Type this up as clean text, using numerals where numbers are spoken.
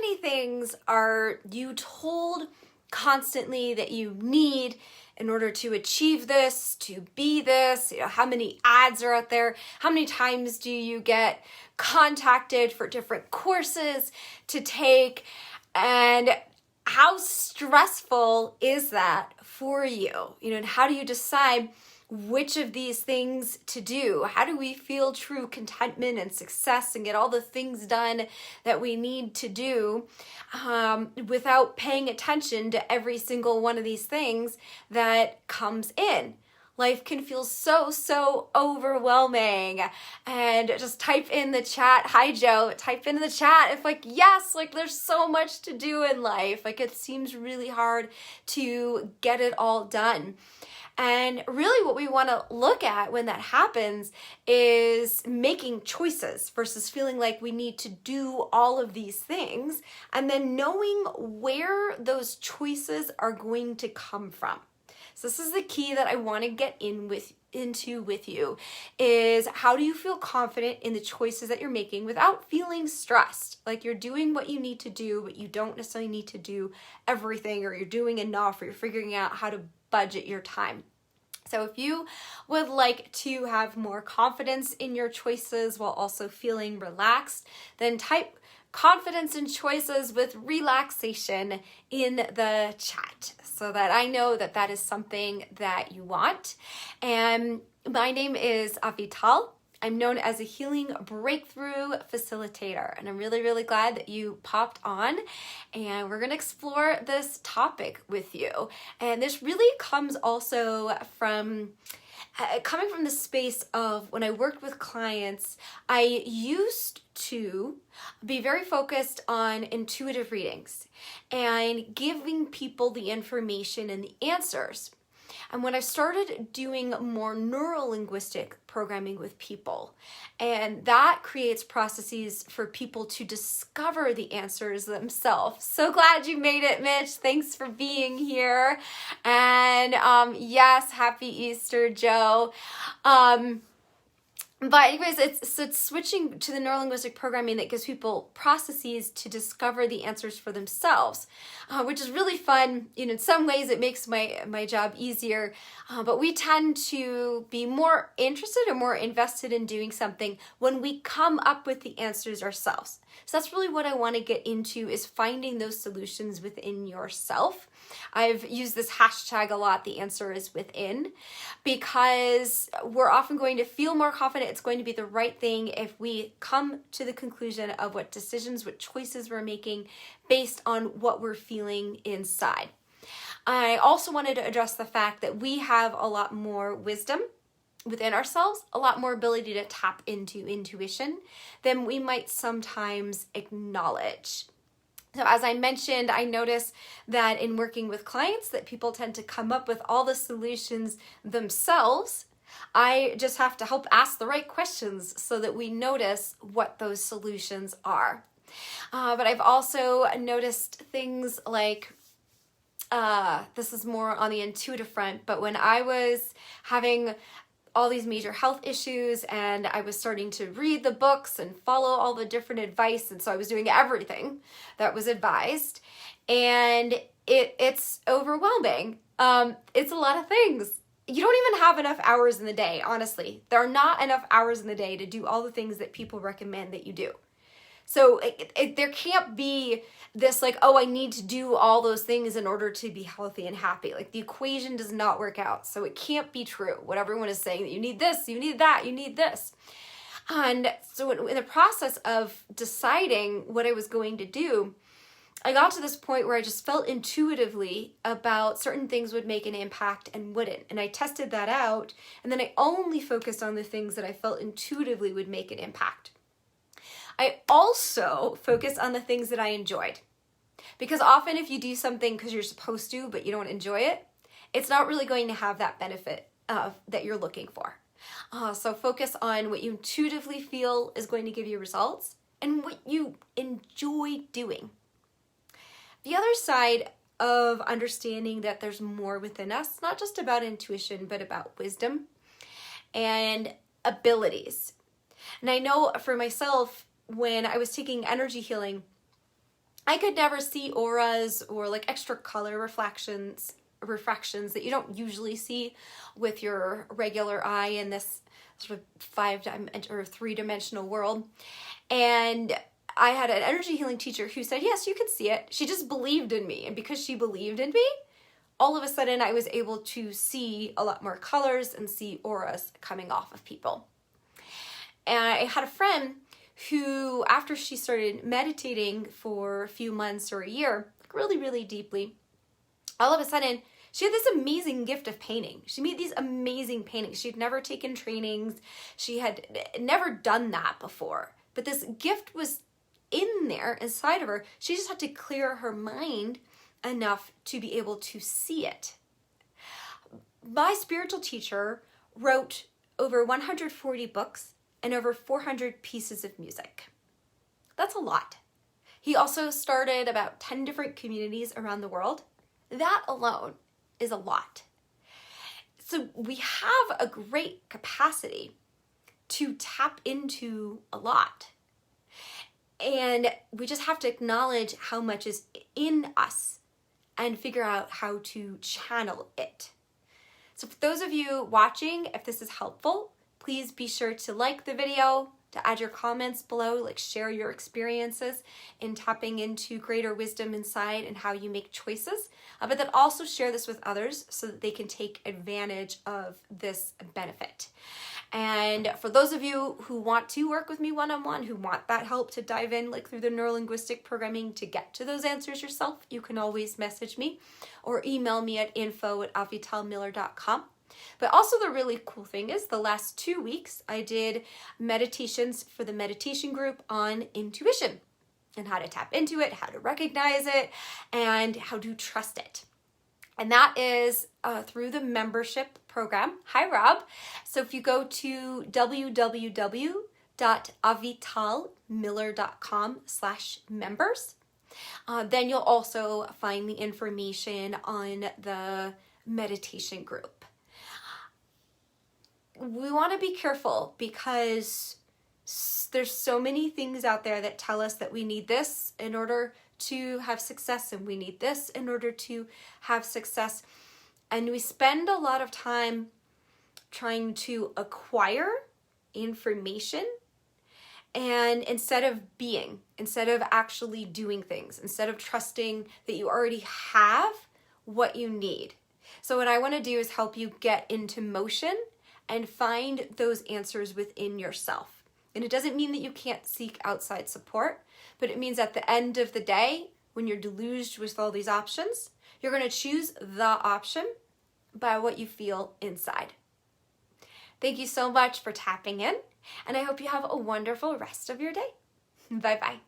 many things are you told constantly that you need in order to achieve this, to be this? You know, how many ads are out there? How many times do you get contacted for different courses to take? And how stressful is that for you? You know, and how do you decide which of these things to do? How do we feel true contentment and success and get all the things done that we need to do without paying attention to every single one of these things that comes in? Life can feel so overwhelming. And just type in the chat, hi Joe, type in the chat if like, yes, like there's so much to do in life. Like it seems really hard to get it all done. And really what we want to look at when that happens is making choices versus feeling like we need to do all of these things, and then knowing where those choices are going to come from. So this is the key that I want to get into with you is how do you feel confident in the choices that you're making without feeling stressed? Like you're doing what you need to do, but you don't necessarily need to do everything, or you're doing enough, or you're figuring out how to budget your time. So if you would like to have more confidence in your choices while also feeling relaxed, then type confidence in choices with relaxation in the chat so that I know that that is something that you want. And my name is Avital. I'm known as a healing breakthrough facilitator, and I'm really glad that you popped on, and we're going to explore this topic with you. And this really comes also from coming from the space of when I worked with clients, I used to be very focused on intuitive readings and giving people the information and the answers. And when I started doing more neuro-linguistic programming with people, and that creates processes for people to discover the answers themselves. So glad you made it, Mitch. Thanks for being here. And yes, happy Easter, Joe. But anyways, it's switching to the neurolinguistic programming that gives people processes to discover the answers for themselves, which is really fun. You know, in some ways it makes my job easier, but we tend to be more interested or more invested in doing something when we come up with the answers ourselves. So that's really what I want to get into, is finding those solutions within yourself. I've used this hashtag a lot, the answer is within, because we're often going to feel more confident it's going to be the right thing if we come to the conclusion of what decisions, what choices we're making based on what we're feeling inside. I also wanted to address the fact that we have a lot more wisdom within ourselves, a lot more ability to tap into intuition than we might sometimes acknowledge. So as I mentioned, I notice that in working with clients that people tend to come up with all the solutions themselves. I just have to help ask the right questions so that we notice what those solutions are. But I've also noticed things like, this is more on the intuitive front, but when I was having all these major health issues and I was starting to read the books and follow all the different advice, and so I was doing everything that was advised, and it's overwhelming. It's a lot of things. You don't even have enough hours in the day, honestly. There are not enough hours in the day to do all the things that people recommend that you do. So there can't be this like, oh, I need to do all those things in order to be healthy and happy. Like the equation does not work out. So it can't be true. What everyone is saying, that you need this, you need that, you need this. And so in the process of deciding what I was going to do, I got to this point where I just felt intuitively about certain things would make an impact and wouldn't. And I tested that out. And then I only focused on the things that I felt intuitively would make an impact. I also focused on the things that I enjoyed. Because often if you do something because you're supposed to, but you don't enjoy it, it's not really going to have that benefit that you're looking for. So focus on what you intuitively feel is going to give you results and what you enjoy doing. The other side of understanding that there's more within us, not just about intuition, but about wisdom and abilities. And I know for myself, when I was taking energy healing, I could never see auras or like extra color refractions that you don't usually see with your regular eye in this sort of three-dimensional world. And I had an energy healing teacher who said, yes, you could see it. She just believed in me. And because she believed in me, all of a sudden I was able to see a lot more colors and see auras coming off of people. And I had a friend who, after she started meditating for a few months or a year, like really, really deeply, all of a sudden she had this amazing gift of painting. She made these amazing paintings. She'd never taken trainings. She had never done that before. But this gift was in there inside of her. She just had to clear her mind enough to be able to see it. My spiritual teacher wrote over 140 books and over 400 pieces of music. That's a lot. He also started about 10 different communities around the world. That alone is a lot. So we have a great capacity to tap into a lot. And we just have to acknowledge how much is in us and figure out how to channel it. So for those of you watching, if this is helpful, please be sure to like the video, to add your comments below, like share your experiences in tapping into greater wisdom inside and how you make choices, but then also share this with others so that they can take advantage of this benefit. And for those of you who want to work with me one-on-one, who want that help to dive in like through the neuro-linguistic programming to get to those answers yourself, you can always message me or email me at info@avitalmiller.com. But also the really cool thing is the last 2 weeks I did meditations for the meditation group on intuition and how to tap into it, how to recognize it, and how to trust it. And that is through the membership program. Hi, Rob. So if you go to www.avitalmiller.com/members, then you'll also find the information on the meditation group. We want to be careful because there's so many things out there that tell us that we need this in order to have success and we need this in order to have success. And we spend a lot of time trying to acquire information and instead of actually doing things, instead of trusting that you already have what you need. So what I want to do is help you get into motion and find those answers within yourself. And it doesn't mean that you can't seek outside support, but it means at the end of the day, when you're deluged with all these options, you're going to choose the option by what you feel inside. Thank you so much for tapping in, and I hope you have a wonderful rest of your day. Bye-bye.